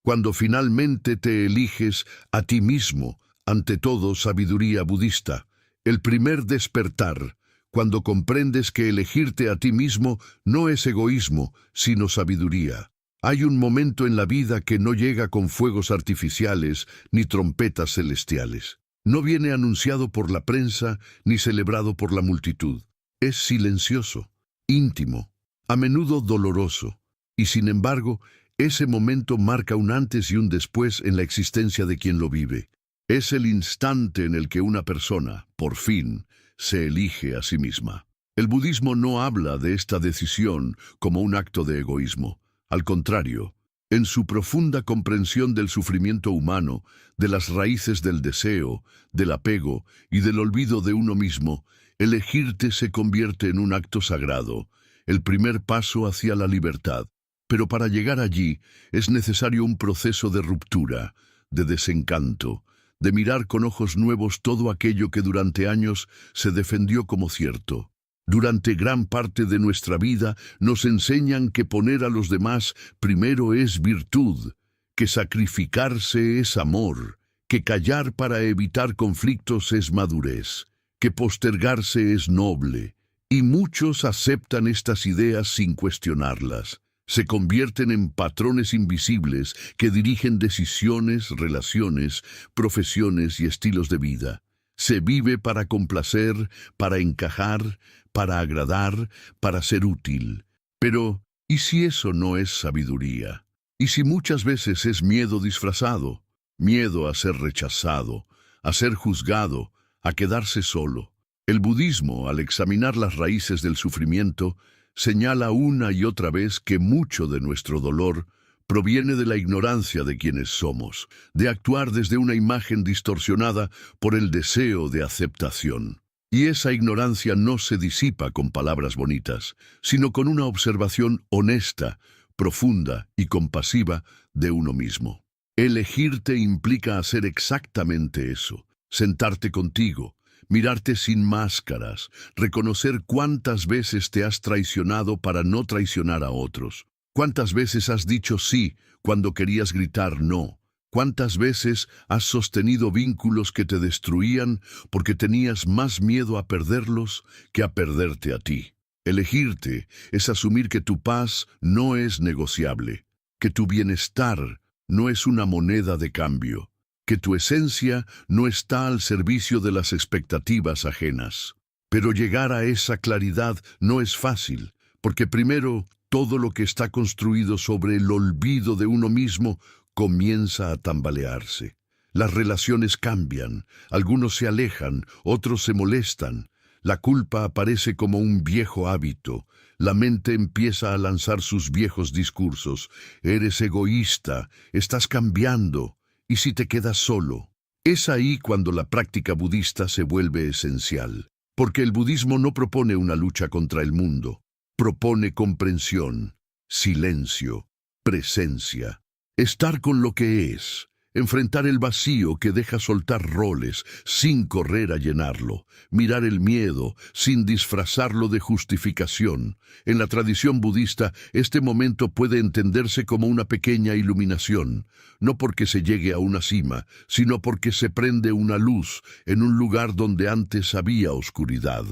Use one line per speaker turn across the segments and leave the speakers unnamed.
cuando finalmente te eliges a ti mismo, ante todo sabiduría budista, el primer despertar, cuando comprendes que elegirte a ti mismo no es egoísmo, sino sabiduría. Hay un momento en la vida que no llega con fuegos artificiales ni trompetas celestiales. No viene anunciado por la prensa ni celebrado por la multitud. Es silencioso, íntimo, a menudo doloroso, y sin embargo, ese momento marca un antes y un después en la existencia de quien lo vive. Es el instante en el que una persona, por fin, se elige a sí misma. El budismo no habla de esta decisión como un acto de egoísmo. Al contrario, en su profunda comprensión del sufrimiento humano, de las raíces del deseo, del apego y del olvido de uno mismo, elegirte se convierte en un acto sagrado, el primer paso hacia la libertad. Pero para llegar allí es necesario un proceso de ruptura, de desencanto, de mirar con ojos nuevos todo aquello que durante años se defendió como cierto. Durante gran parte de nuestra vida nos enseñan que poner a los demás primero es virtud, que sacrificarse es amor, que callar para evitar conflictos es madurez, que postergarse es noble, y muchos aceptan estas ideas sin cuestionarlas. Se convierten en patrones invisibles que dirigen decisiones, relaciones, profesiones y estilos de vida. Se vive para complacer, para encajar, para agradar, para ser útil. Pero, ¿y si eso no es sabiduría? ¿Y si muchas veces es miedo disfrazado? Miedo a ser rechazado, a ser juzgado, a quedarse solo. El budismo, al examinar las raíces del sufrimiento, señala una y otra vez que mucho de nuestro dolor proviene de la ignorancia de quienes somos, de actuar desde una imagen distorsionada por el deseo de aceptación. Y esa ignorancia no se disipa con palabras bonitas, sino con una observación honesta, profunda y compasiva de uno mismo. Elegirte implica hacer exactamente eso, sentarte contigo, mirarte sin máscaras, reconocer cuántas veces te has traicionado para no traicionar a otros, cuántas veces has dicho sí cuando querías gritar no, cuántas veces has sostenido vínculos que te destruían porque tenías más miedo a perderlos que a perderte a ti. Elegirte es asumir que tu paz no es negociable, que tu bienestar no es una moneda de cambio, que tu esencia no está al servicio de las expectativas ajenas. Pero llegar a esa claridad no es fácil, porque primero todo lo que está construido sobre el olvido de uno mismo comienza a tambalearse. Las relaciones cambian, algunos se alejan, otros se molestan. La culpa aparece como un viejo hábito. La mente empieza a lanzar sus viejos discursos. Eres egoísta, estás cambiando. ¿Y si te quedas solo? Es ahí cuando la práctica budista se vuelve esencial, porque el budismo no propone una lucha contra el mundo, propone comprensión, silencio, presencia, estar con lo que es, enfrentar el vacío que deja soltar roles sin correr a llenarlo, mirar el miedo sin disfrazarlo de justificación. En la tradición budista, este momento puede entenderse como una pequeña iluminación, no porque se llegue a una cima, sino porque se prende una luz en un lugar donde antes había oscuridad.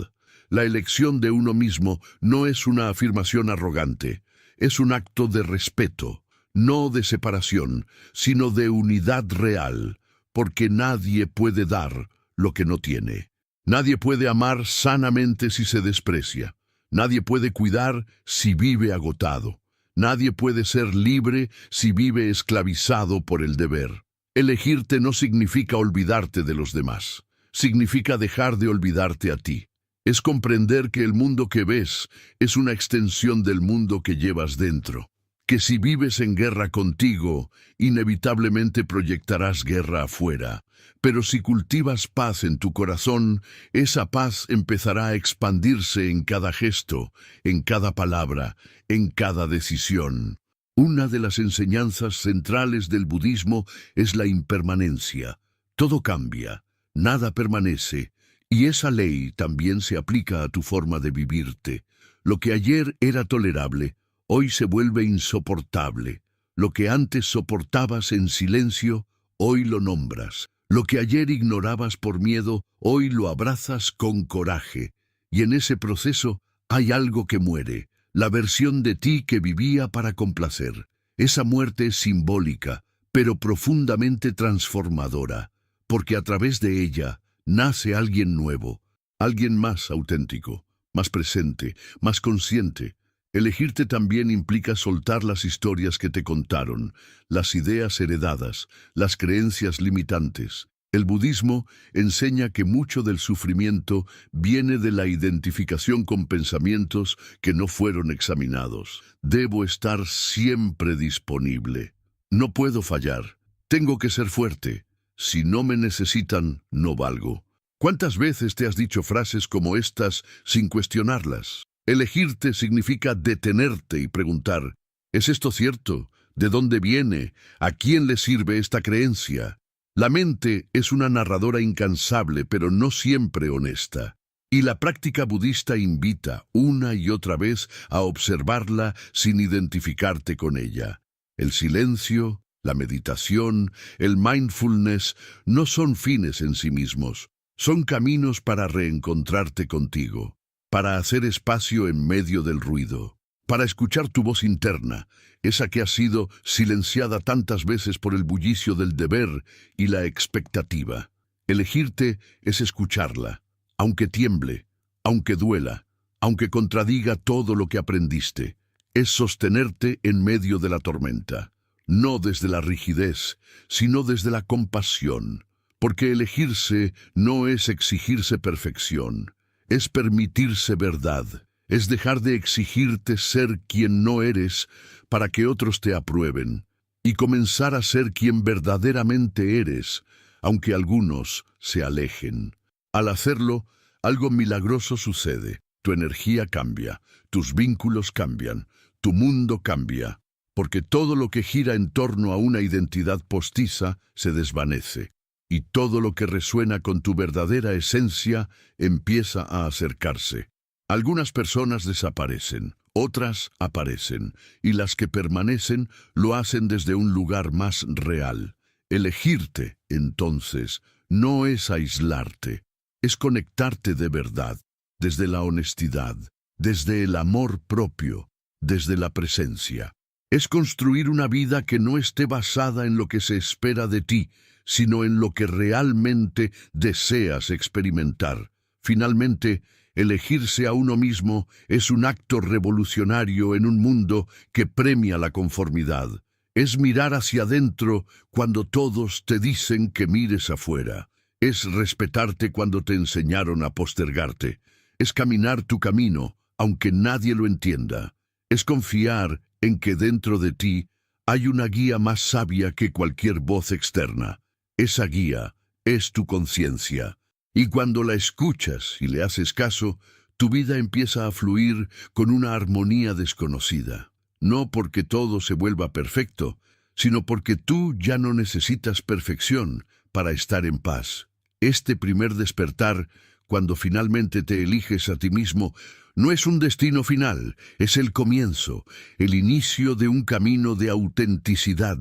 La elección de uno mismo no es una afirmación arrogante, es un acto de respeto. No de separación, sino de unidad real, porque nadie puede dar lo que no tiene. Nadie puede amar sanamente si se desprecia. Nadie puede cuidar si vive agotado. Nadie puede ser libre si vive esclavizado por el deber. Elegirte no significa olvidarte de los demás. Significa dejar de olvidarte a ti. Es comprender que el mundo que ves es una extensión del mundo que llevas dentro. Que si vives en guerra contigo, inevitablemente proyectarás guerra afuera. Pero si cultivas paz en tu corazón, esa paz empezará a expandirse en cada gesto, en cada palabra, en cada decisión. Una de las enseñanzas centrales del budismo es la impermanencia. Todo cambia, nada permanece, y esa ley también se aplica a tu forma de vivirte. Lo que ayer era tolerable, hoy se vuelve insoportable. Lo que antes soportabas en silencio, hoy lo nombras. Lo que ayer ignorabas por miedo, hoy lo abrazas con coraje. Y en ese proceso hay algo que muere, la versión de ti que vivía para complacer. Esa muerte es simbólica, pero profundamente transformadora, porque a través de ella nace alguien nuevo, alguien más auténtico, más presente, más consciente. Elegirte también implica soltar las historias que te contaron, las ideas heredadas, las creencias limitantes. El budismo enseña que mucho del sufrimiento viene de la identificación con pensamientos que no fueron examinados. Debo estar siempre disponible. No puedo fallar. Tengo que ser fuerte. Si no me necesitan, no valgo. ¿Cuántas veces te has dicho frases como estas sin cuestionarlas? Elegirte significa detenerte y preguntar, ¿es esto cierto? ¿De dónde viene? ¿A quién le sirve esta creencia? La mente es una narradora incansable, pero no siempre honesta. Y la práctica budista invita una y otra vez a observarla sin identificarte con ella. El silencio, la meditación, el mindfulness no son fines en sí mismos. Son caminos para reencontrarte contigo, para hacer espacio en medio del ruido, para escuchar tu voz interna, esa que ha sido silenciada tantas veces por el bullicio del deber y la expectativa. Elegirte es escucharla, aunque tiemble, aunque duela, aunque contradiga todo lo que aprendiste. Es sostenerte en medio de la tormenta, no desde la rigidez, sino desde la compasión, porque elegirse no es exigirse perfección, es permitirse verdad. Es dejar de exigirte ser quien no eres para que otros te aprueben y comenzar a ser quien verdaderamente eres, aunque algunos se alejen. Al hacerlo, algo milagroso sucede. Tu energía cambia, tus vínculos cambian, tu mundo cambia, porque todo lo que gira en torno a una identidad postiza se desvanece, y todo lo que resuena con tu verdadera esencia empieza a acercarse. Algunas personas desaparecen, otras aparecen, y las que permanecen lo hacen desde un lugar más real. Elegirte, entonces, no es aislarte, es conectarte de verdad, desde la honestidad, desde el amor propio, desde la presencia. Es construir una vida que no esté basada en lo que se espera de ti, sino en lo que realmente deseas experimentar. Finalmente, elegirse a uno mismo es un acto revolucionario en un mundo que premia la conformidad. Es mirar hacia adentro cuando todos te dicen que mires afuera. Es respetarte cuando te enseñaron a postergarte. Es caminar tu camino, aunque nadie lo entienda. Es confiar en que dentro de ti hay una guía más sabia que cualquier voz externa. Esa guía es tu conciencia. Y cuando la escuchas y le haces caso, tu vida empieza a fluir con una armonía desconocida. No porque todo se vuelva perfecto, sino porque tú ya no necesitas perfección para estar en paz. Este primer despertar, cuando finalmente te eliges a ti mismo, no es un destino final, es el comienzo, el inicio de un camino de autenticidad,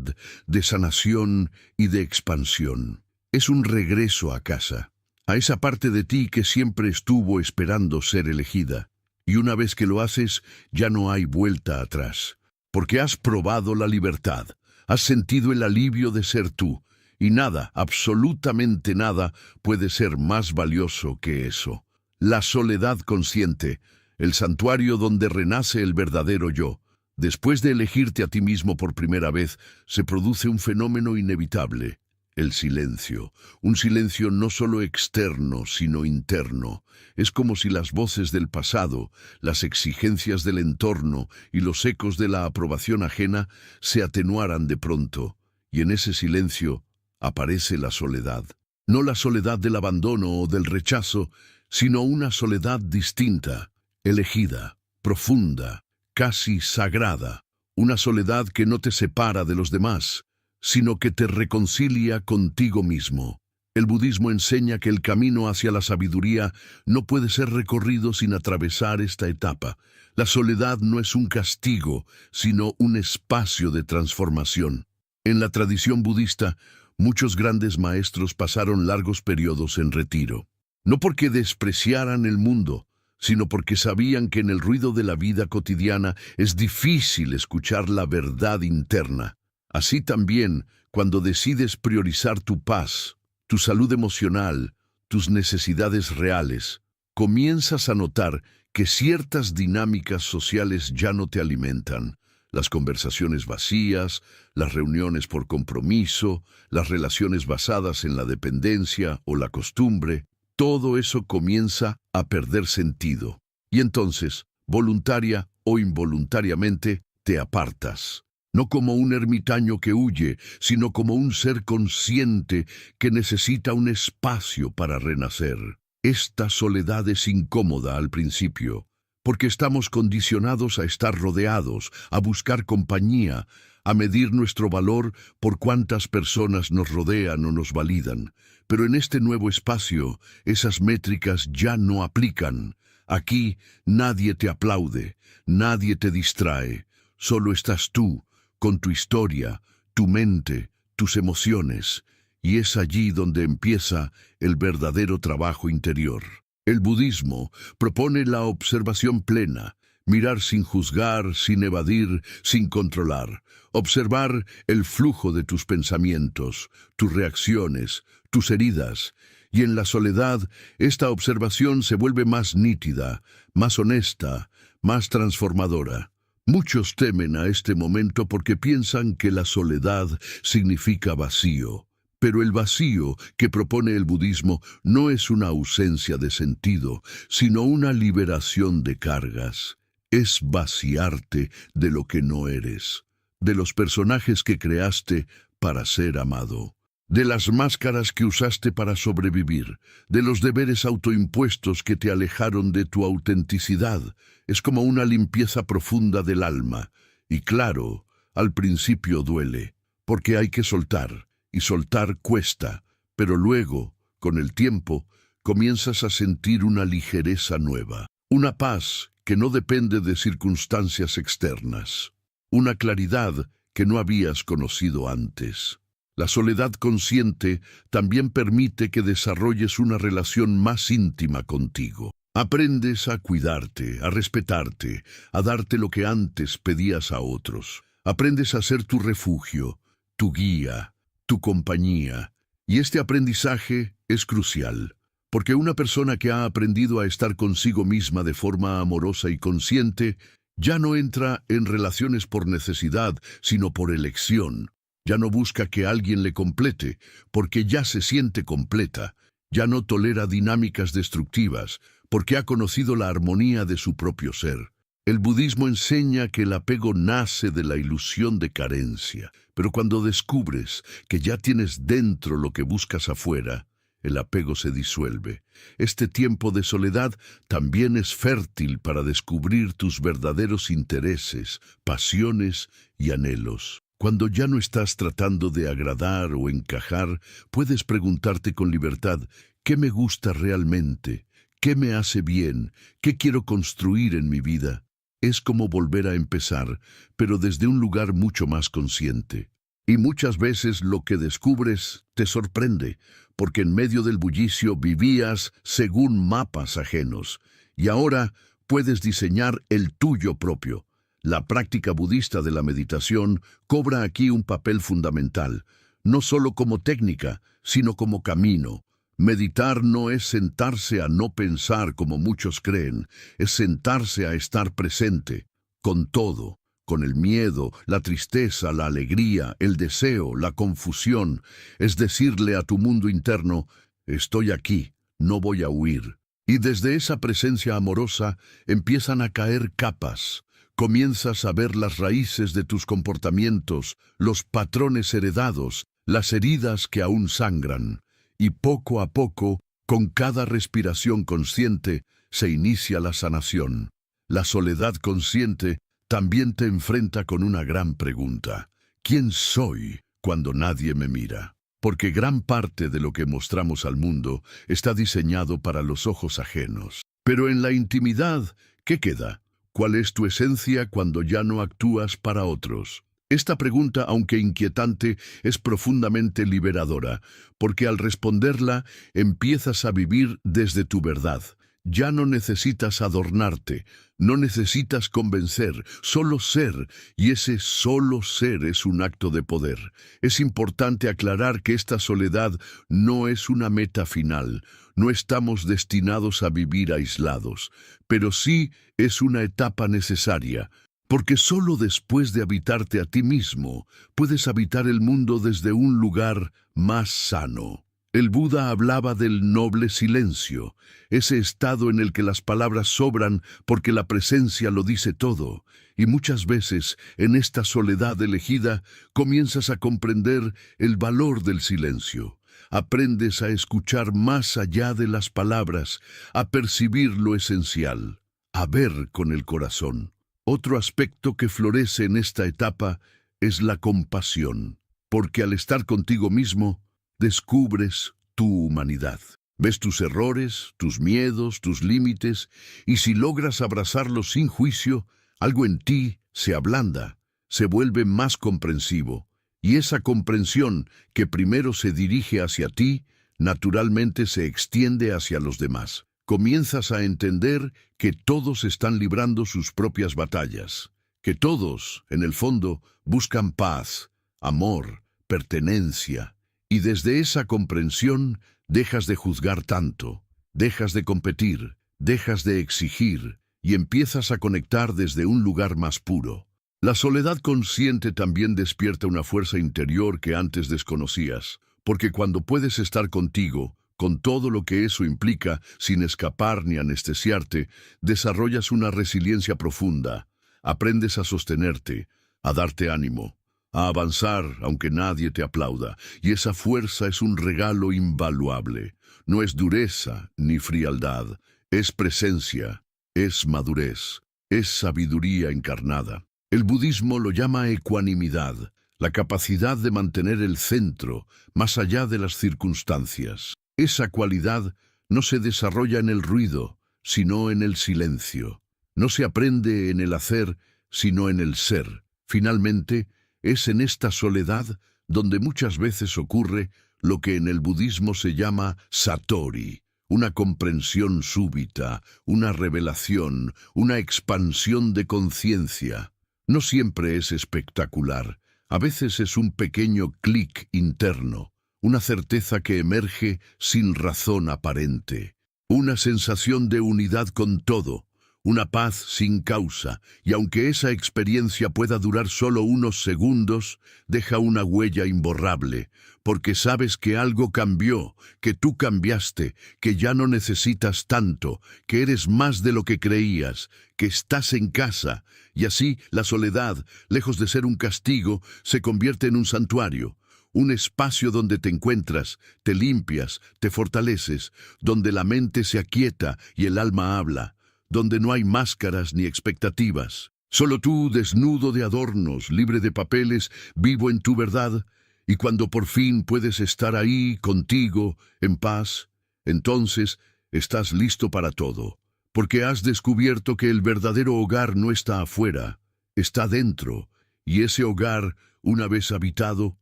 de sanación y de expansión. Es un regreso a casa, a esa parte de ti que siempre estuvo esperando ser elegida. Y una vez que lo haces, ya no hay vuelta atrás, porque has probado la libertad, has sentido el alivio de ser tú, y nada, absolutamente nada, puede ser más valioso que eso. La soledad consciente, el santuario donde renace el verdadero yo. Después de elegirte a ti mismo por primera vez, se produce un fenómeno inevitable. El silencio, un silencio no solo externo, sino interno. Es como si las voces del pasado, las exigencias del entorno y los ecos de la aprobación ajena se atenuaran de pronto, y en ese silencio aparece la soledad. No la soledad del abandono o del rechazo, sino una soledad distinta, elegida, profunda, casi sagrada. Una soledad que no te separa de los demás, sino que te reconcilia contigo mismo. El budismo enseña que el camino hacia la sabiduría no puede ser recorrido sin atravesar esta etapa. La soledad no es un castigo, sino un espacio de transformación. En la tradición budista, muchos grandes maestros pasaron largos periodos en retiro. No porque despreciaran el mundo, sino porque sabían que en el ruido de la vida cotidiana es difícil escuchar la verdad interna. Así también, cuando decides priorizar tu paz, tu salud emocional, tus necesidades reales, comienzas a notar que ciertas dinámicas sociales ya no te alimentan. Las conversaciones vacías, las reuniones por compromiso, las relaciones basadas en la dependencia o la costumbre, todo eso comienza a perder sentido. Y entonces, voluntaria o involuntariamente, te apartas. No como un ermitaño que huye, sino como un ser consciente que necesita un espacio para renacer. Esta soledad es incómoda al principio, porque estamos condicionados a estar rodeados, a buscar compañía, a medir nuestro valor por cuántas personas nos rodean o nos validan. Pero en este nuevo espacio, esas métricas ya no aplican. Aquí nadie te aplaude, nadie te distrae, solo estás tú, con tu historia, tu mente, tus emociones, y es allí donde empieza el verdadero trabajo interior. El budismo propone la observación plena, mirar sin juzgar, sin evadir, sin controlar, observar el flujo de tus pensamientos, tus reacciones, tus heridas, y en la soledad esta observación se vuelve más nítida, más honesta, más transformadora. Muchos temen a este momento porque piensan que la soledad significa vacío. Pero el vacío que propone el budismo no es una ausencia de sentido, sino una liberación de cargas. Es vaciarte de lo que no eres, de los personajes que creaste para ser amado, de las máscaras que usaste para sobrevivir, de los deberes autoimpuestos que te alejaron de tu autenticidad. Es como una limpieza profunda del alma. Y claro, al principio duele, porque hay que soltar, y soltar cuesta, pero luego, con el tiempo, comienzas a sentir una ligereza nueva, una paz que no depende de circunstancias externas, una claridad que no habías conocido antes. La soledad consciente también permite que desarrolles una relación más íntima contigo. Aprendes a cuidarte, a respetarte, a darte lo que antes pedías a otros. Aprendes a ser tu refugio, tu guía, tu compañía. Y este aprendizaje es crucial, porque una persona que ha aprendido a estar consigo misma de forma amorosa y consciente, ya no entra en relaciones por necesidad, sino por elección. Ya no busca que alguien le complete, porque ya se siente completa. Ya no tolera dinámicas destructivas, porque ha conocido la armonía de su propio ser. El budismo enseña que el apego nace de la ilusión de carencia, pero cuando descubres que ya tienes dentro lo que buscas afuera, el apego se disuelve. Este tiempo de soledad también es fértil para descubrir tus verdaderos intereses, pasiones y anhelos. Cuando ya no estás tratando de agradar o encajar, puedes preguntarte con libertad, ¿qué me gusta realmente? ¿Qué me hace bien? ¿Qué quiero construir en mi vida? Es como volver a empezar, pero desde un lugar mucho más consciente. Y muchas veces lo que descubres te sorprende, porque en medio del bullicio vivías según mapas ajenos, y ahora puedes diseñar el tuyo propio. La práctica budista de la meditación cobra aquí un papel fundamental, no solo como técnica, sino como camino. Meditar no es sentarse a no pensar como muchos creen, es sentarse a estar presente, con todo, con el miedo, la tristeza, la alegría, el deseo, la confusión, es decirle a tu mundo interno, estoy aquí, no voy a huir. Y desde esa presencia amorosa empiezan a caer capas. Comienzas a ver las raíces de tus comportamientos, los patrones heredados, las heridas que aún sangran. Y poco a poco, con cada respiración consciente, se inicia la sanación. La soledad consciente también te enfrenta con una gran pregunta. ¿Quién soy cuando nadie me mira? porque gran parte de lo que mostramos al mundo está diseñado para los ojos ajenos. Pero en la intimidad, ¿qué queda? ¿Cuál es tu esencia cuando ya no actúas para otros? Esta pregunta, aunque inquietante, es profundamente liberadora, porque al responderla empiezas a vivir desde tu verdad. Ya no necesitas adornarte, no necesitas convencer, solo ser, y ese solo ser es un acto de poder. Es importante aclarar que esta soledad no es una meta final, no estamos destinados a vivir aislados, pero sí es una etapa necesaria, porque solo después de habitarte a ti mismo puedes habitar el mundo desde un lugar más sano. El Buda hablaba del noble silencio, ese estado en el que las palabras sobran porque la presencia lo dice todo, y muchas veces en esta soledad elegida comienzas a comprender el valor del silencio. Aprendes a escuchar más allá de las palabras, a percibir lo esencial, a ver con el corazón. Otro aspecto que florece en esta etapa es la compasión, porque al estar contigo mismo, descubres tu humanidad. Ves tus errores, tus miedos, tus límites, y si logras abrazarlos sin juicio, algo en ti se ablanda, se vuelve más comprensivo, y esa comprensión que primero se dirige hacia ti, naturalmente se extiende hacia los demás. Comienzas a entender que todos están librando sus propias batallas, que todos, en el fondo, buscan paz, amor, pertenencia, y desde esa comprensión dejas de juzgar tanto, dejas de competir, dejas de exigir, y empiezas a conectar desde un lugar más puro. La soledad consciente también despierta una fuerza interior que antes desconocías, porque cuando puedes estar contigo, con todo lo que eso implica, sin escapar ni anestesiarte, desarrollas una resiliencia profunda, aprendes a sostenerte, a darte ánimo, a avanzar aunque nadie te aplauda, y esa fuerza es un regalo invaluable. No es dureza ni frialdad, es presencia, es madurez, es sabiduría encarnada. El budismo lo llama ecuanimidad, la capacidad de mantener el centro más allá de las circunstancias. Esa cualidad no se desarrolla en el ruido, sino en el silencio. No se aprende en el hacer, sino en el ser. Finalmente, es en esta soledad donde muchas veces ocurre lo que en el budismo se llama satori, una comprensión súbita, una revelación, una expansión de conciencia. No siempre es espectacular, a veces es un pequeño clic interno, una certeza que emerge sin razón aparente, una sensación de unidad con todo, una paz sin causa, y aunque esa experiencia pueda durar solo unos segundos, deja una huella imborrable, porque sabes que algo cambió, que tú cambiaste, que ya no necesitas tanto, que eres más de lo que creías, que estás en casa, y así la soledad, lejos de ser un castigo, se convierte en un santuario. Un espacio donde te encuentras, te limpias, te fortaleces, donde la mente se aquieta y el alma habla, donde no hay máscaras ni expectativas. Solo tú, desnudo de adornos, libre de papeles, vivo en tu verdad, y cuando por fin puedes estar ahí, contigo, en paz, entonces estás listo para todo, porque has descubierto que el verdadero hogar no está afuera, está dentro, y ese hogar, una vez habitado,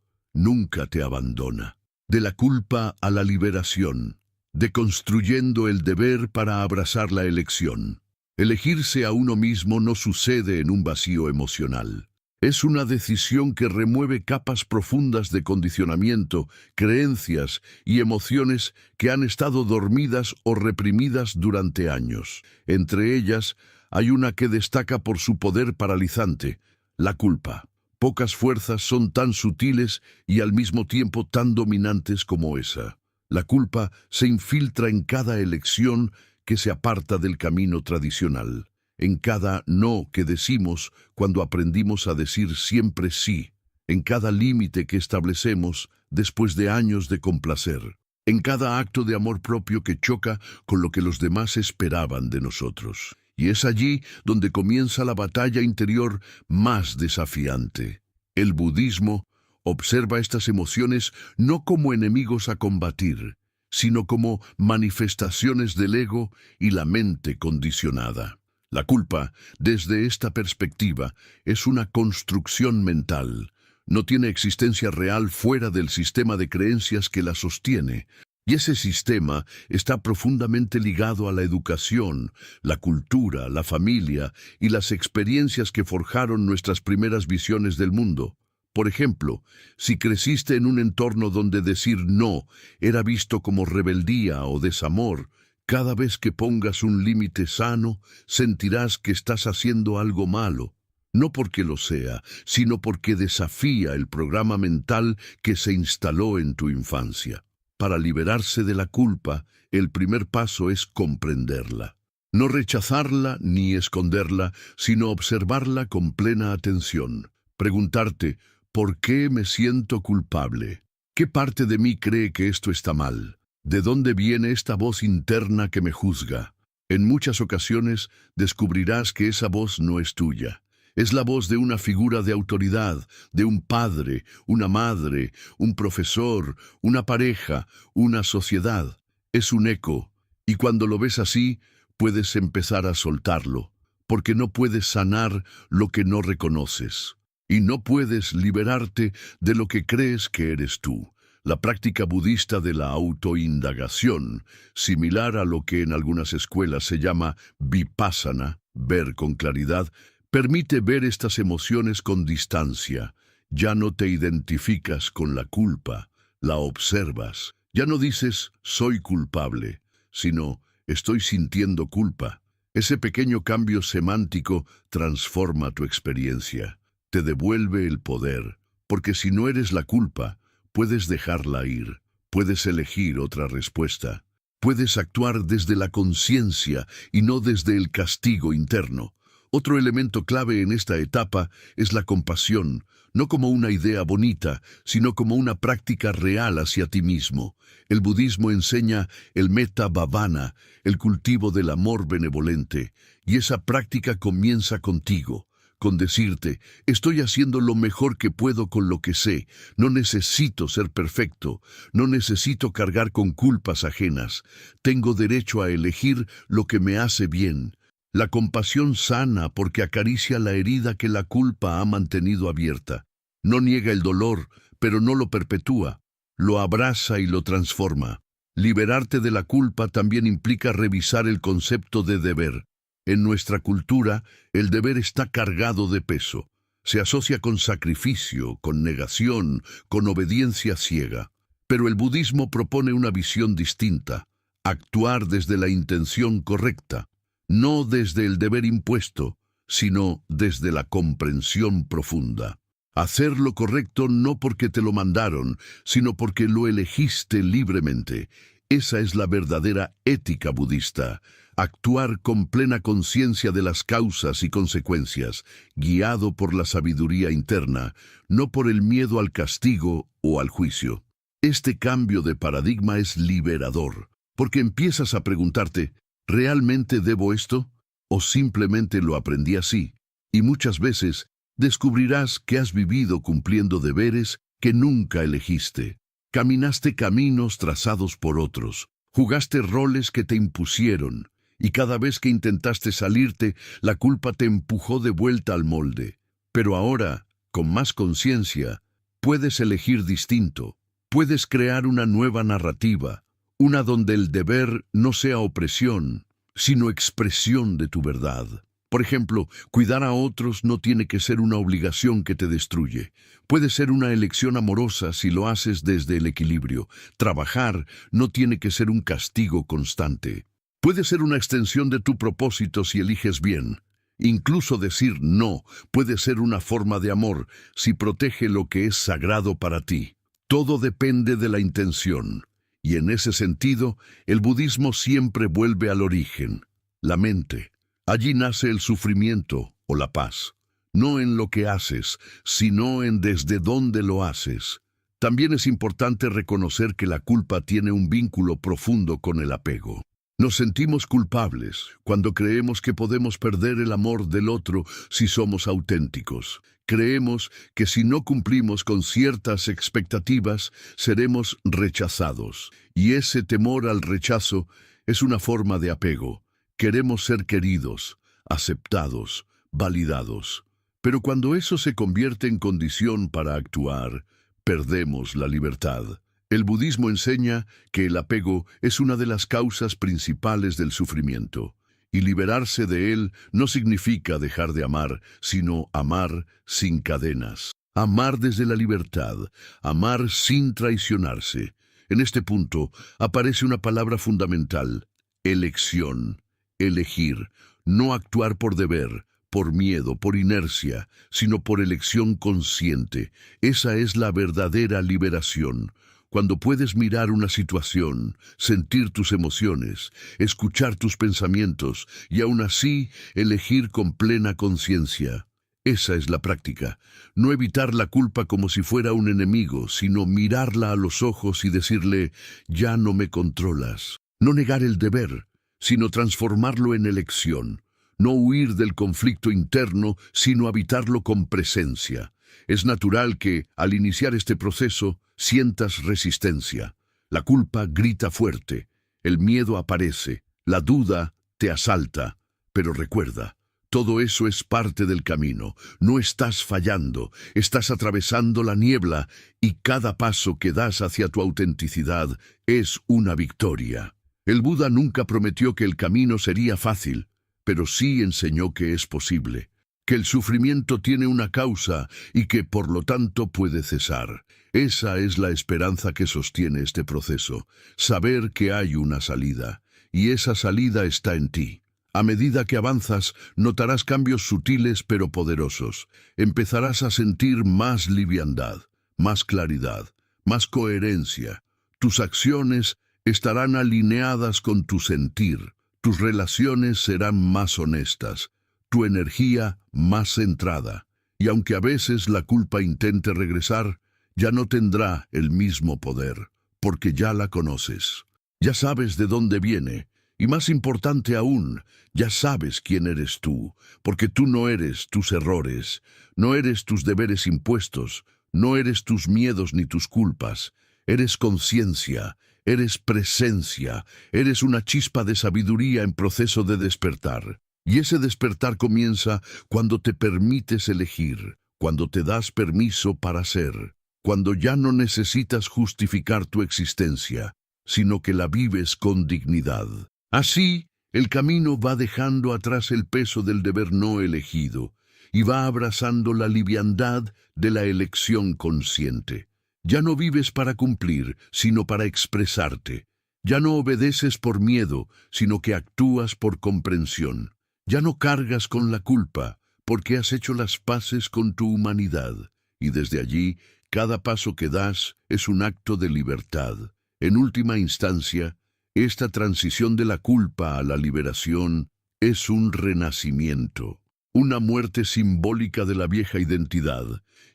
nunca te abandona. De la culpa a la liberación, deconstruyendo el deber para abrazar la elección. Elegirse a uno mismo no sucede en un vacío emocional. Es una decisión que remueve capas profundas de condicionamiento, creencias y emociones que han estado dormidas o reprimidas durante años. Entre ellas, hay una que destaca por su poder paralizante, la culpa. Pocas fuerzas son tan sutiles y al mismo tiempo tan dominantes como esa. La culpa se infiltra en cada elección que se aparta del camino tradicional, en cada no que decimos cuando aprendimos a decir siempre sí, en cada límite que establecemos después de años de complacer, en cada acto de amor propio que choca con lo que los demás esperaban de nosotros. Y es allí donde comienza la batalla interior más desafiante. El budismo Observa estas emociones no como enemigos a combatir, sino como manifestaciones del ego y la mente condicionada. La culpa, desde esta perspectiva, es una construcción mental. No tiene existencia real fuera del sistema de creencias que la sostiene. Y ese sistema está profundamente ligado a la educación, la cultura, la familia y las experiencias que forjaron nuestras primeras visiones del mundo. Por ejemplo, si creciste en un entorno donde decir no era visto como rebeldía o desamor, cada vez que pongas un límite sano, sentirás que estás haciendo algo malo. No porque lo sea, sino porque desafía el programa mental que se instaló en tu infancia. Para liberarse de la culpa, el primer paso es comprenderla. No rechazarla ni esconderla, sino observarla con plena atención. Preguntarte, ¿por qué me siento culpable? ¿Qué parte de mí cree que esto está mal? ¿De dónde viene esta voz interna que me juzga? En muchas ocasiones descubrirás que esa voz no es tuya. Es la voz de una figura de autoridad, de un padre, una madre, un profesor, una pareja, una sociedad. Es un eco, y cuando lo ves así, puedes empezar a soltarlo, porque no puedes sanar lo que no reconoces, y no puedes liberarte de lo que crees que eres tú. La práctica budista de la autoindagación, similar a lo que en algunas escuelas se llama vipassana, ver con claridad, permite ver estas emociones con distancia. Ya no te identificas con la culpa, la observas. Ya no dices, soy culpable, sino, estoy sintiendo culpa. Ese pequeño cambio semántico transforma tu experiencia. Te devuelve el poder, porque si no eres la culpa, puedes dejarla ir, puedes elegir otra respuesta. Puedes actuar desde la conciencia y no desde el castigo interno. Otro elemento clave en esta etapa es la compasión, no como una idea bonita, sino como una práctica real hacia ti mismo. El budismo enseña el metta bhavana, el cultivo del amor benevolente, y esa práctica comienza contigo, con decirte, estoy haciendo lo mejor que puedo con lo que sé, no necesito ser perfecto, no necesito cargar con culpas ajenas, tengo derecho a elegir lo que me hace bien. La compasión sana porque acaricia la herida que la culpa ha mantenido abierta. No niega el dolor, pero no lo perpetúa. Lo abraza y lo transforma. Liberarte de la culpa también implica revisar el concepto de deber. En nuestra cultura, el deber está cargado de peso. Se asocia con sacrificio, con negación, con obediencia ciega. Pero el budismo propone una visión distinta. Actuar desde la intención correcta. No desde el deber impuesto, sino desde la comprensión profunda. Hacer lo correcto no porque te lo mandaron, sino porque lo elegiste libremente. Esa es la verdadera ética budista. Actuar con plena conciencia de las causas y consecuencias, guiado por la sabiduría interna, no por el miedo al castigo o al juicio. Este cambio de paradigma es liberador, porque empiezas a preguntarte, ¿realmente debo esto? ¿O simplemente lo aprendí así? Y muchas veces descubrirás que has vivido cumpliendo deberes que nunca elegiste. Caminaste caminos trazados por otros, jugaste roles que te impusieron, y cada vez que intentaste salirte, la culpa te empujó de vuelta al molde. Pero ahora, con más conciencia, puedes elegir distinto. Puedes crear una nueva narrativa, una donde el deber no sea opresión, sino expresión de tu verdad. Por ejemplo, cuidar a otros no tiene que ser una obligación que te destruye. Puede ser una elección amorosa si lo haces desde el equilibrio. Trabajar no tiene que ser un castigo constante. Puede ser una extensión de tu propósito si eliges bien. Incluso decir no puede ser una forma de amor si protege lo que es sagrado para ti. Todo depende de la intención. Y en ese sentido, el budismo siempre vuelve al origen, la mente. Allí nace el sufrimiento o la paz, no en lo que haces, sino en desde dónde lo haces. También es importante reconocer que la culpa tiene un vínculo profundo con el apego. Nos sentimos culpables cuando creemos que podemos perder el amor del otro si somos auténticos, Creemos que si no cumplimos con ciertas expectativas, seremos rechazados. Y ese temor al rechazo es una forma de apego. Queremos ser queridos, aceptados, validados. Pero cuando eso se convierte en condición para actuar, perdemos la libertad. El budismo enseña que el apego es una de las causas principales del sufrimiento. Y liberarse de él no significa dejar de amar, sino amar sin cadenas. Amar desde la libertad, amar sin traicionarse. En este punto aparece una palabra fundamental: elección. Elegir, no actuar por deber, por miedo, por inercia, sino por elección consciente. Esa es la verdadera liberación. Cuando puedes mirar una situación, sentir tus emociones, escuchar tus pensamientos y aún así elegir con plena conciencia. Esa es la práctica. No evitar la culpa como si fuera un enemigo, sino mirarla a los ojos y decirle: ya no me controlas. No negar el deber, sino transformarlo en elección. No huir del conflicto interno, sino habitarlo con presencia. Es natural que, al iniciar este proceso, sientas resistencia. La culpa grita fuerte, el miedo aparece, la duda te asalta. Pero recuerda, todo eso es parte del camino. No estás fallando, estás atravesando la niebla y cada paso que das hacia tu autenticidad es una victoria. El Buda nunca prometió que el camino sería fácil, pero sí enseñó que es posible, que el sufrimiento tiene una causa y que por lo tanto puede cesar. Esa es la esperanza que sostiene este proceso, saber que hay una salida, y esa salida está en ti. A medida que avanzas, notarás cambios sutiles pero poderosos. Empezarás a sentir más liviandad, más claridad, más coherencia. Tus acciones estarán alineadas con tu sentir. Tus relaciones serán más honestas, tu energía más centrada. Y aunque a veces la culpa intente regresar, ya no tendrá el mismo poder, porque ya la conoces. Ya sabes de dónde viene. Y más importante aún, ya sabes quién eres tú, porque tú no eres tus errores, no eres tus deberes impuestos, no eres tus miedos ni tus culpas. Eres conciencia, eres presencia, eres una chispa de sabiduría en proceso de despertar. Y ese despertar comienza cuando te permites elegir, cuando te das permiso para ser, cuando ya no necesitas justificar tu existencia, sino que la vives con dignidad. Así, el camino va dejando atrás el peso del deber no elegido y va abrazando la liviandad de la elección consciente. Ya no vives para cumplir, sino para expresarte. Ya no obedeces por miedo, sino que actúas por comprensión. Ya no cargas con la culpa, porque has hecho las paces con tu humanidad. Y desde allí, cada paso que das es un acto de libertad. En última instancia, esta transición de la culpa a la liberación es un renacimiento, una muerte simbólica de la vieja identidad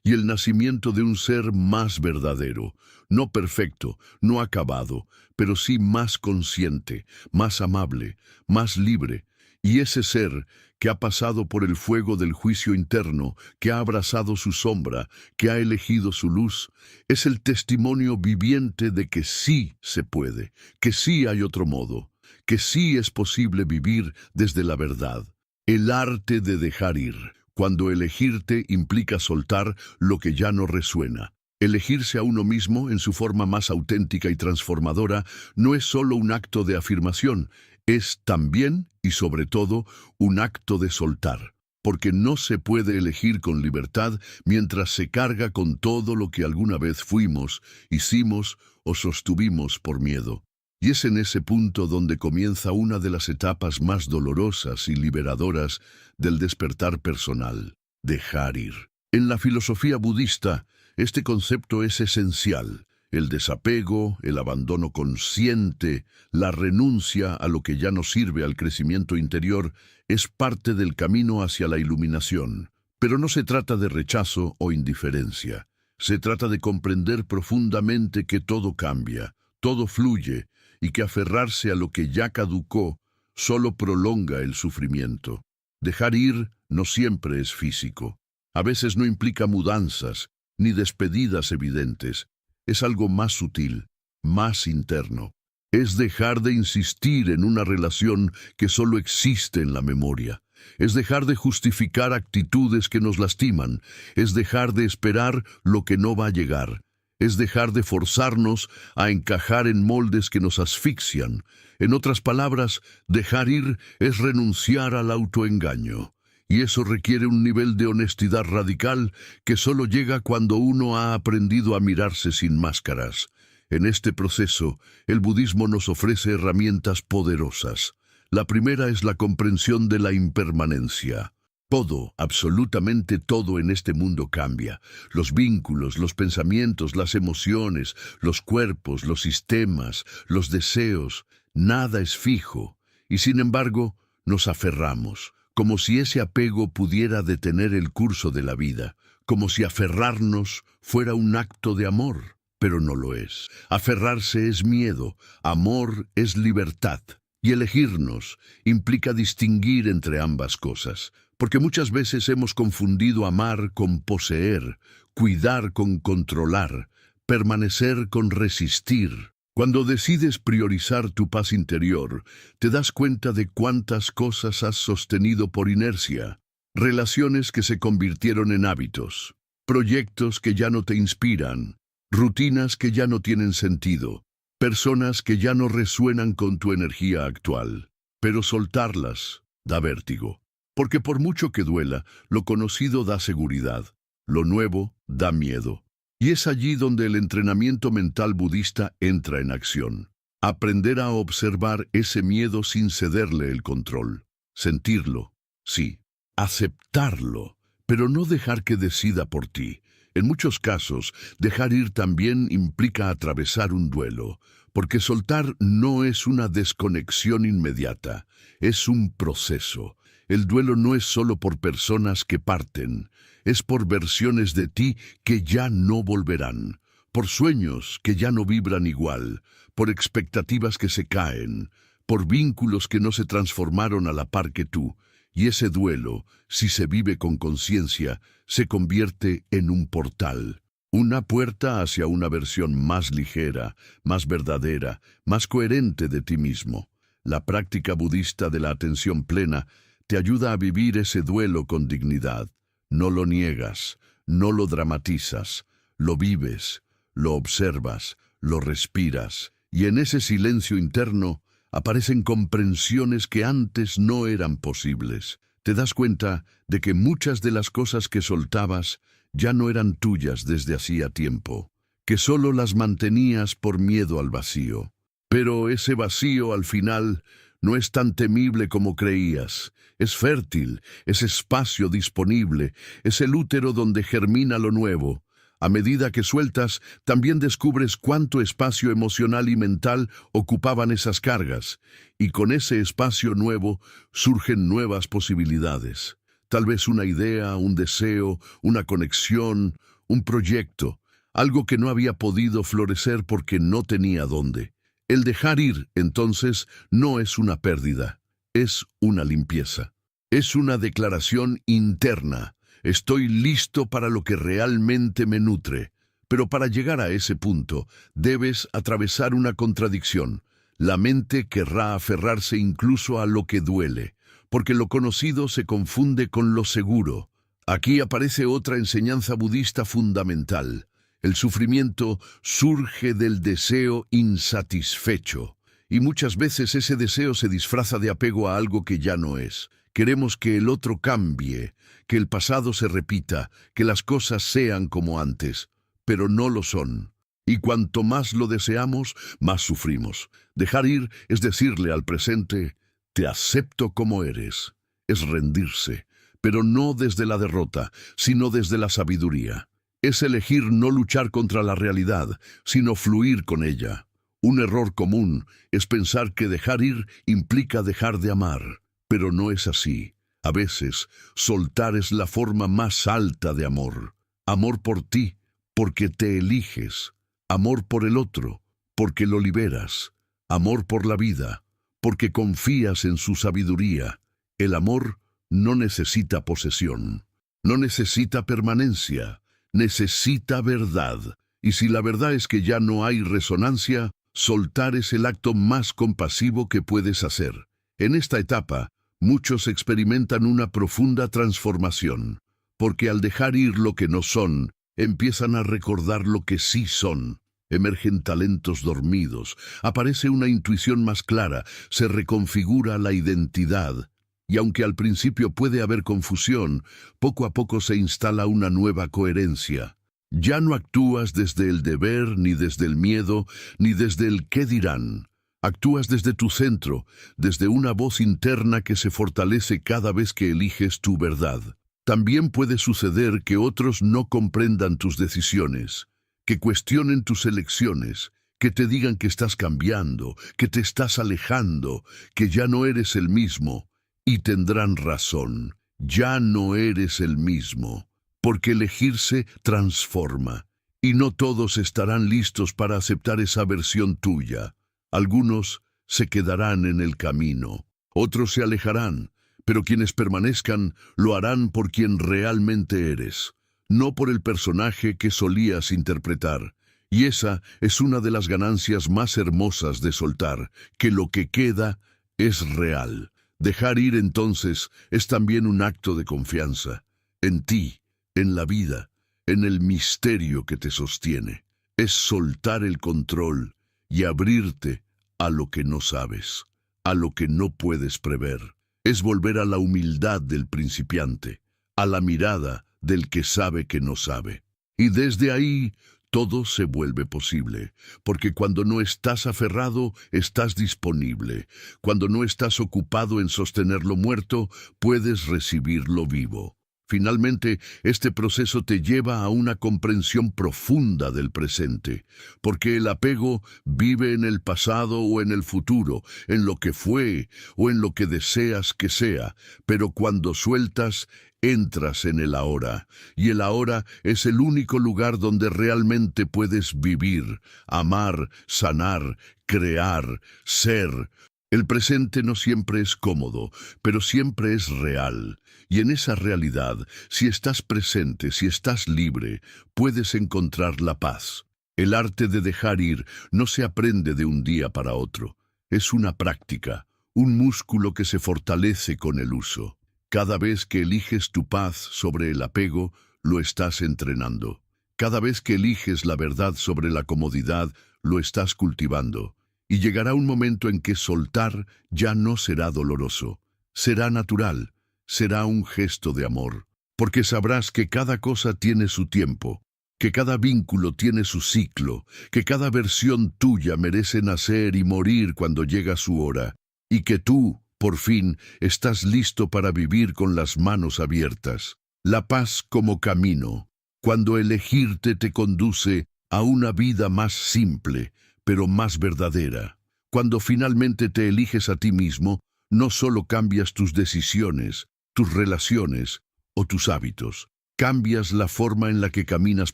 y el nacimiento de un ser más verdadero, no perfecto, no acabado, pero sí más consciente, más amable, más libre. Y ese ser que ha pasado por el fuego del juicio interno, que ha abrazado su sombra, que ha elegido su luz, es el testimonio viviente de que sí se puede, que sí hay otro modo, que sí es posible vivir desde la verdad. El arte de dejar ir, cuando elegirte implica soltar lo que ya no resuena. Elegirse a uno mismo en su forma más auténtica y transformadora no es solo un acto de afirmación, es también y sobre todo un acto de soltar, porque no se puede elegir con libertad mientras se carga con todo lo que alguna vez fuimos, hicimos o sostuvimos por miedo. Y es en ese punto donde comienza una de las etapas más dolorosas y liberadoras del despertar personal: dejar ir. En la filosofía budista, este concepto es esencial. El desapego, el abandono consciente, la renuncia a lo que ya no sirve al crecimiento interior es parte del camino hacia la iluminación. Pero no se trata de rechazo o indiferencia. Se trata de comprender profundamente que todo cambia, todo fluye, y que aferrarse a lo que ya caducó solo prolonga el sufrimiento. Dejar ir no siempre es físico. A veces no implica mudanzas, ni despedidas evidentes. Es algo más sutil, más interno. Es dejar de insistir en una relación que solo existe en la memoria. Es dejar de justificar actitudes que nos lastiman. Es dejar de esperar lo que no va a llegar. Es dejar de forzarnos a encajar en moldes que nos asfixian. En otras palabras, dejar ir es renunciar al autoengaño. Y eso requiere un nivel de honestidad radical que solo llega cuando uno ha aprendido a mirarse sin máscaras. En este proceso, el budismo nos ofrece herramientas poderosas. La primera es la comprensión de la impermanencia. Todo, absolutamente todo en este mundo cambia. Los vínculos, los pensamientos, las emociones, los cuerpos, los sistemas, los deseos, nada es fijo. Y sin embargo, nos aferramos, como si ese apego pudiera detener el curso de la vida, como si aferrarnos fuera un acto de amor, pero no lo es. Aferrarse es miedo, amor es libertad. Y elegirnos implica distinguir entre ambas cosas, porque muchas veces hemos confundido amar con poseer, cuidar con controlar, permanecer con resistir. Cuando decides priorizar tu paz interior, te das cuenta de cuántas cosas has sostenido por inercia, relaciones que se convirtieron en hábitos, proyectos que ya no te inspiran, rutinas que ya no tienen sentido, personas que ya no resuenan con tu energía actual. Pero soltarlas da vértigo, porque por mucho que duela, lo conocido da seguridad, lo nuevo da miedo. Y es allí donde el entrenamiento mental budista entra en acción. Aprender a observar ese miedo sin cederle el control. Sentirlo, sí. Aceptarlo, pero no dejar que decida por ti. En muchos casos, dejar ir también implica atravesar un duelo, porque soltar no es una desconexión inmediata, es un proceso. El duelo no es solo por personas que parten, es por versiones de ti que ya no volverán, por sueños que ya no vibran igual, por expectativas que se caen, por vínculos que no se transformaron a la par que tú. Y ese duelo, si se vive con conciencia, se convierte en un portal, una puerta hacia una versión más ligera, más verdadera, más coherente de ti mismo. La práctica budista de la atención plena te ayuda a vivir ese duelo con dignidad. No lo niegas, no lo dramatizas, lo vives, lo observas, lo respiras, y en ese silencio interno aparecen comprensiones que antes no eran posibles. Te das cuenta de que muchas de las cosas que soltabas ya no eran tuyas desde hacía tiempo, que solo las mantenías por miedo al vacío. Pero ese vacío al final no es tan temible como creías. Es fértil, es espacio disponible, es el útero donde germina lo nuevo. A medida que sueltas, también descubres cuánto espacio emocional y mental ocupaban esas cargas, y con ese espacio nuevo surgen nuevas posibilidades. Tal vez una idea, un deseo, una conexión, un proyecto, algo que no había podido florecer porque no tenía dónde. El dejar ir, entonces, no es una pérdida, es una limpieza. Es una declaración interna. Estoy listo para lo que realmente me nutre. Pero para llegar a ese punto, debes atravesar una contradicción. La mente querrá aferrarse incluso a lo que duele, porque lo conocido se confunde con lo seguro. Aquí aparece otra enseñanza budista fundamental. El sufrimiento surge del deseo insatisfecho, y muchas veces ese deseo se disfraza de apego a algo que ya no es. Queremos que el otro cambie, que el pasado se repita, que las cosas sean como antes, pero no lo son. Y cuanto más lo deseamos, más sufrimos. Dejar ir es decirle al presente, te acepto como eres. Es rendirse, pero no desde la derrota, sino desde la sabiduría. Es elegir no luchar contra la realidad, sino fluir con ella. Un error común es pensar que dejar ir implica dejar de amar, pero no es así. A veces, soltar es la forma más alta de amor. Amor por ti, porque te eliges. Amor por el otro, porque lo liberas. Amor por la vida, porque confías en su sabiduría. El amor no necesita posesión. No necesita permanencia, necesita verdad. Y si la verdad es que ya no hay resonancia, soltar es el acto más compasivo que puedes hacer. En esta etapa, muchos experimentan una profunda transformación, porque al dejar ir lo que no son, empiezan a recordar lo que sí son. Emergen talentos dormidos, aparece una intuición más clara, se reconfigura la identidad. Y aunque al principio puede haber confusión, poco a poco se instala una nueva coherencia. Ya no actúas desde el deber, ni desde el miedo, ni desde el qué dirán. Actúas desde tu centro, desde una voz interna que se fortalece cada vez que eliges tu verdad. También puede suceder que otros no comprendan tus decisiones, que cuestionen tus elecciones, que te digan que estás cambiando, que te estás alejando, que ya no eres el mismo. Y tendrán razón, ya no eres el mismo, porque elegirse transforma, y no todos estarán listos para aceptar esa versión tuya. Algunos se quedarán en el camino, otros se alejarán, pero quienes permanezcan lo harán por quien realmente eres, no por el personaje que solías interpretar. Y esa es una de las ganancias más hermosas de soltar, que lo que queda es real. Dejar ir entonces es también un acto de confianza, en ti, en la vida, en el misterio que te sostiene. Es soltar el control y abrirte a lo que no sabes, a lo que no puedes prever. Es volver a la humildad del principiante, a la mirada del que sabe que no sabe. Y desde ahí todo se vuelve posible, porque cuando no estás aferrado, estás disponible. Cuando no estás ocupado en sostener lo muerto, puedes recibirlo vivo. Finalmente, este proceso te lleva a una comprensión profunda del presente, porque el apego vive en el pasado o en el futuro, en lo que fue o en lo que deseas que sea, pero cuando sueltas, entras en el ahora, y el ahora es el único lugar donde realmente puedes vivir, amar, sanar, crear, ser. El presente no siempre es cómodo, pero siempre es real. Y en esa realidad, si estás presente, si estás libre, puedes encontrar la paz. El arte de dejar ir no se aprende de un día para otro. Es una práctica, un músculo que se fortalece con el uso. Cada vez que eliges tu paz sobre el apego, lo estás entrenando. Cada vez que eliges la verdad sobre la comodidad, lo estás cultivando. Y llegará un momento en que soltar ya no será doloroso. Será natural, será un gesto de amor. Porque sabrás que cada cosa tiene su tiempo, que cada vínculo tiene su ciclo, que cada versión tuya merece nacer y morir cuando llega su hora, y que tú, por fin, estás listo para vivir con las manos abiertas. La paz como camino, cuando elegirte te conduce a una vida más simple, pero más verdadera. Cuando finalmente te eliges a ti mismo, no solo cambias tus decisiones, tus relaciones o tus hábitos, cambias la forma en la que caminas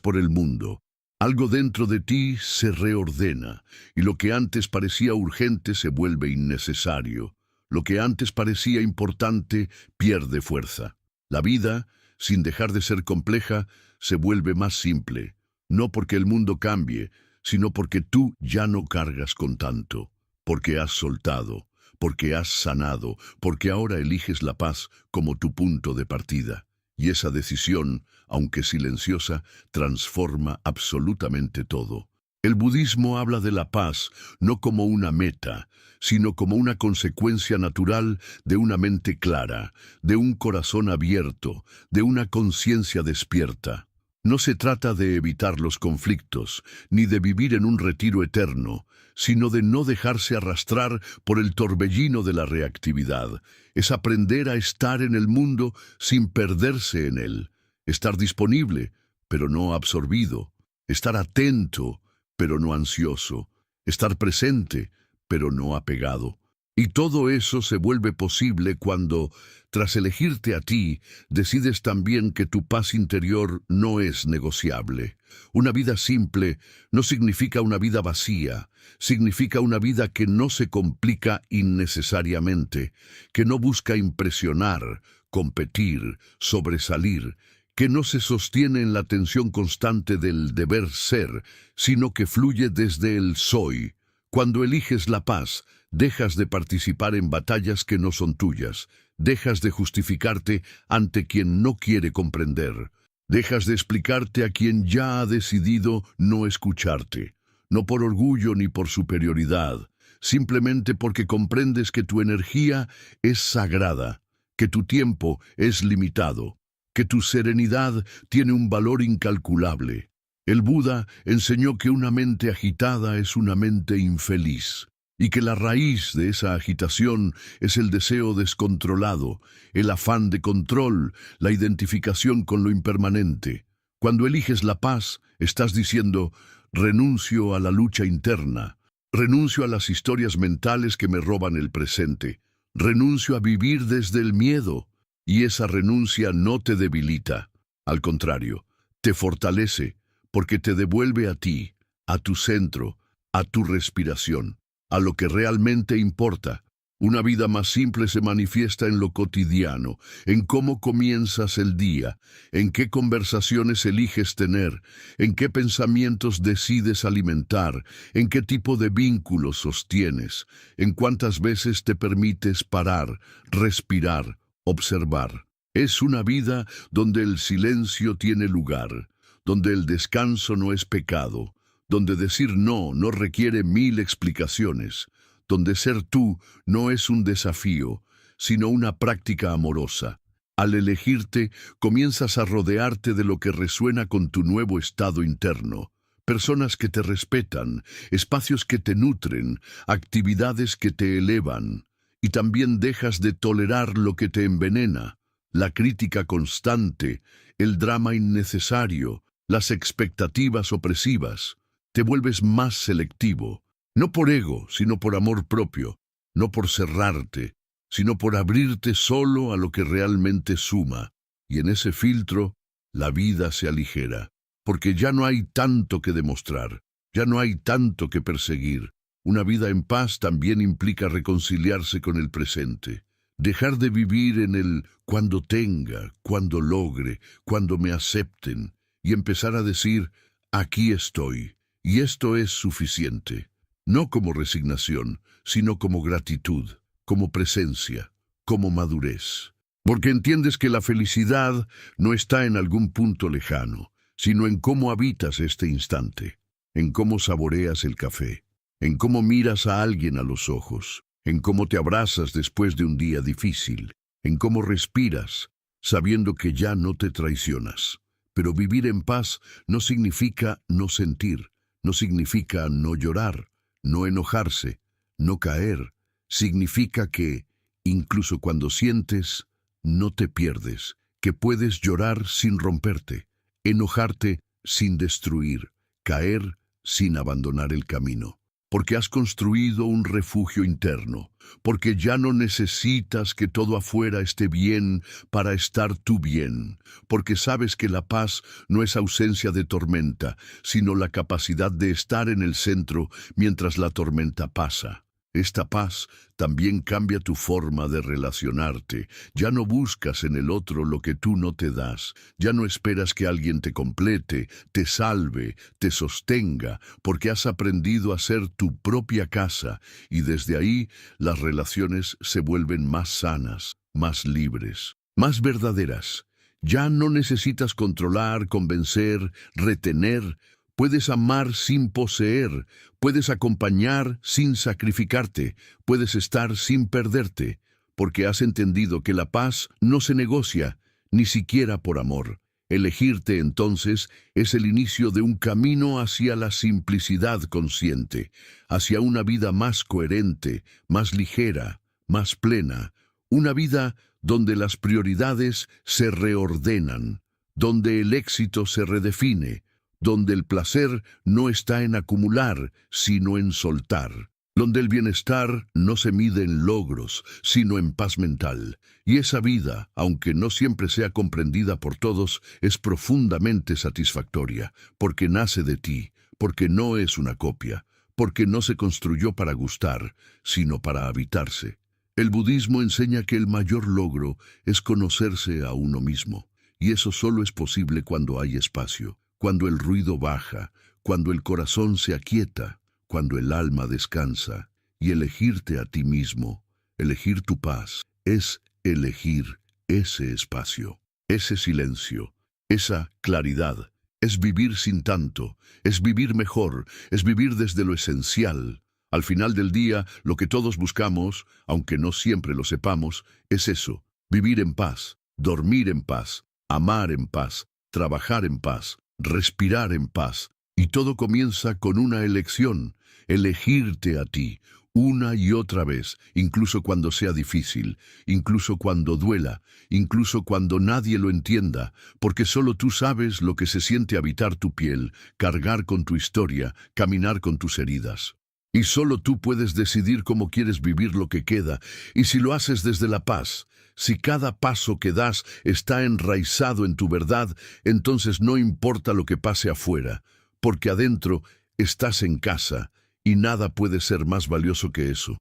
por el mundo. Algo dentro de ti se reordena, y lo que antes parecía urgente se vuelve innecesario. Lo que antes parecía importante pierde fuerza. La vida, sin dejar de ser compleja, se vuelve más simple, no porque el mundo cambie, sino porque tú ya no cargas con tanto, porque has soltado, porque has sanado, porque ahora eliges la paz como tu punto de partida. Y esa decisión, aunque silenciosa, transforma absolutamente todo. El budismo habla de la paz no como una meta, sino como una consecuencia natural de una mente clara, de un corazón abierto, de una conciencia despierta. No se trata de evitar los conflictos, ni de vivir en un retiro eterno, sino de no dejarse arrastrar por el torbellino de la reactividad. Es aprender a estar en el mundo sin perderse en él, estar disponible, pero no absorbido, estar atento, pero no ansioso, estar presente, pero no apegado. Y todo eso se vuelve posible cuando, tras elegirte a ti, decides también que tu paz interior no es negociable. Una vida simple no significa una vida vacía, significa una vida que no se complica innecesariamente, que no busca impresionar, competir, sobresalir, que no se sostiene en la tensión constante del deber ser, sino que fluye desde el soy. Cuando eliges la paz, dejas de participar en batallas que no son tuyas, dejas de justificarte ante quien no quiere comprender, dejas de explicarte a quien ya ha decidido no escucharte, no por orgullo ni por superioridad, simplemente porque comprendes que tu energía es sagrada, que tu tiempo es limitado, que tu serenidad tiene un valor incalculable. El Buda enseñó que una mente agitada es una mente infeliz, y que la raíz de esa agitación es el deseo descontrolado, el afán de control, la identificación con lo impermanente. Cuando eliges la paz, estás diciendo, renuncio a la lucha interna, renuncio a las historias mentales que me roban el presente, renuncio a vivir desde el miedo, y esa renuncia no te debilita. Al contrario, te fortalece, porque te devuelve a ti, a tu centro, a tu respiración, a lo que realmente importa. Una vida más simple se manifiesta en lo cotidiano, en cómo comienzas el día, en qué conversaciones eliges tener, en qué pensamientos decides alimentar, en qué tipo de vínculos sostienes, en cuántas veces te permites parar, respirar, observar. Es una vida donde el silencio tiene lugar, donde el descanso no es pecado, donde decir no requiere 1000 explicaciones, donde ser tú no es un desafío, sino una práctica amorosa. Al elegirte, comienzas a rodearte de lo que resuena con tu nuevo estado interno. Personas que te respetan, espacios que te nutren, actividades que te elevan. Y también dejas de tolerar lo que te envenena, la crítica constante, el drama innecesario, las expectativas opresivas. Te vuelves más selectivo, no por ego, sino por amor propio, no por cerrarte, sino por abrirte solo a lo que realmente suma. Y en ese filtro, la vida se aligera, porque ya no hay tanto que demostrar, ya no hay tanto que perseguir. Una vida en paz también implica reconciliarse con el presente, dejar de vivir en el cuando tenga, cuando logre, cuando me acepten, y empezar a decir, aquí estoy, y esto es suficiente. No como resignación, sino como gratitud, como presencia, como madurez. Porque entiendes que la felicidad no está en algún punto lejano, sino en cómo habitas este instante, en cómo saboreas el café, en cómo miras a alguien a los ojos, en cómo te abrazas después de un día difícil, en cómo respiras, sabiendo que ya no te traicionas. Pero vivir en paz no significa no sentir, no significa no llorar, no enojarse, no caer. Significa que, incluso cuando sientes, no te pierdes, que puedes llorar sin romperte, enojarte sin destruir, caer sin abandonar el camino. Porque has construido un refugio interno, porque ya no necesitas que todo afuera esté bien para estar tú bien, porque sabes que la paz no es ausencia de tormenta, sino la capacidad de estar en el centro mientras la tormenta pasa. Esta paz también cambia tu forma de relacionarte. Ya no buscas en el otro lo que tú no te das. Ya no esperas que alguien te complete, te salve, te sostenga, porque has aprendido a ser tu propia casa, y desde ahí las relaciones se vuelven más sanas, más libres, más verdaderas. Ya no necesitas controlar, convencer, retener. Puedes amar sin poseer, puedes acompañar sin sacrificarte, puedes estar sin perderte, porque has entendido que la paz no se negocia, ni siquiera por amor. Elegirte entonces es el inicio de un camino hacia la simplicidad consciente, hacia una vida más coherente, más ligera, más plena, una vida donde las prioridades se reordenan, donde el éxito se redefine, donde el placer no está en acumular, sino en soltar, donde el bienestar no se mide en logros, sino en paz mental. Y esa vida, aunque no siempre sea comprendida por todos, es profundamente satisfactoria, porque nace de ti, porque no es una copia, porque no se construyó para gustar, sino para habitarse. El budismo enseña que el mayor logro es conocerse a uno mismo. Y eso solo es posible cuando hay espacio, cuando el ruido baja, cuando el corazón se aquieta, cuando el alma descansa. Y elegirte a ti mismo, elegir tu paz, es elegir ese espacio, ese silencio, esa claridad. Es vivir sin tanto, es vivir mejor, es vivir desde lo esencial. Al final del día, lo que todos buscamos, aunque no siempre lo sepamos, es eso: vivir en paz, dormir en paz, amar en paz, trabajar en paz, respirar en paz. Y todo comienza con una elección: elegirte a ti, una y otra vez, incluso cuando sea difícil, incluso cuando duela, incluso cuando nadie lo entienda, porque solo tú sabes lo que se siente habitar tu piel, cargar con tu historia, caminar con tus heridas. Y solo tú puedes decidir cómo quieres vivir lo que queda, y si lo haces desde la paz, si cada paso que das está enraizado en tu verdad, entonces no importa lo que pase afuera, porque adentro estás en casa, y nada puede ser más valioso que eso.